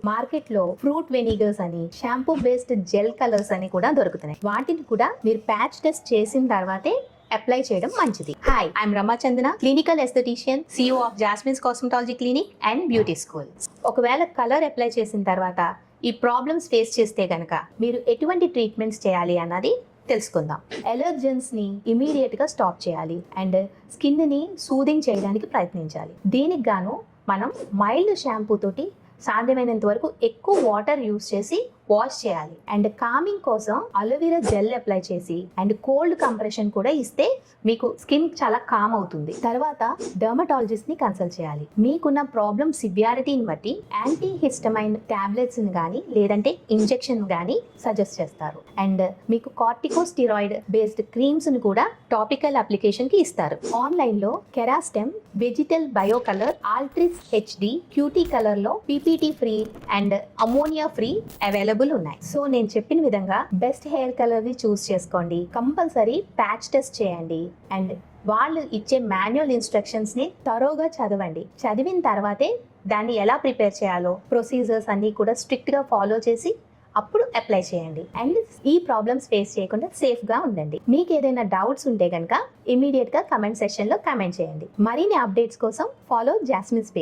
Market లో fruit vinegars అని, shampoo based gel colours అని కూడా దొరుకుతున్నాయి. వాటిని కూడా మీరు ప్యాచ్ టెస్ట్ చేసిన తర్వాతే అప్లై చేయడం మంచిది. Hi, I'm Ramachandana, clinical aesthetician, CEO of Jasmine's cosmetology clinic and beauty school. ఒకవేళ కలర్ అప్లై చేసిన తర్వాత ఈ ప్రాబ్లమ్స్ ఫేస్ చేస్తే గనక మీరు ఎటువంటి ట్రీట్మెంట్స్ చేయాలి అన్నది తెలుసుకుందాం. ఎలర్జెన్స్ ని ఇమీడియట్ గా స్టాప్ చేయాలి అండ్ స్కిన్ ని సూదింగ్ చేయడానికి ప్రయత్నించాలి. దీనికి గాను మనం మైల్డ్ షాంపూ తోటి సాధ్యమైనంత వరకు ఎక్కువ వాటర్ యూస్ చేసి వాష్ చేయాలి. అండ్ కామింగ్ కోసం అలోవెరా జెల్ అప్లై చేసి అండ్ కోల్డ్ కంప్రెషన్ కూడా ఇస్తే మీకు స్కిన్ చాలా కామ్ అవుతుంది. తర్వాత డర్మటాలజిస్ట్ ని కన్సల్ట్ చేయాలి. మీకున్న ప్రాబ్లమ్ సివియారిటీని బట్టి యాంటీ హిస్టమైన్ టాబ్లెట్స్ కానీ లేదంటే ఇంజెక్షన్ కానీ సజెస్ట్ చేస్తారు. అండ్ మీకు కార్టికోస్టిరాయిడ్ బేస్డ్ క్రీమ్స్ ని కూడా టాపికల్ అప్లికేషన్ కి ఇస్తారు. ఆన్లైన్ లో కెరాస్టెమ్, వెజిటల్ బయో కలర్, ఆల్ట్రిస్ HD, క్యూటీ కలర్ లో PPT free and ammonia free available ఉన్నాయి. సో నేను చెప్పిన విధంగా బెస్ట్ హెయిర్ కలర్ ని చూస్ చేసుకోండి. కంపల్సరీ ప్యాచ్ టెస్ట్ చేయండి అండ్ వాళ్ళు ఇచ్చే మాన్యువల్ ఇన్స్ట్రక్షన్స్ ని థరోగా చదవండి. చదివిన తర్వాతే దాన్ని ఎలా ప్రిపేర్ చేయాలో ప్రొసీజర్స్ అన్ని కూడా స్ట్రిక్ట్ గా ఫాలో చేసి అప్పుడు అప్లై చేయండి. అండ్ ఈ ప్రాబ్లమ్స్ ఫేస్ చేయకుండా సేఫ్ గా ఉండండి. మీకు ఏదైనా డౌట్స్ ఉంటే కనుక ఇమీడియట్ గా కమెంట్ సెక్షన్ లో కమెంట్ చేయండి. మరిన్ని అప్డేట్స్ కోసం ఫాలో జాస్మిన్స్ పేజ్.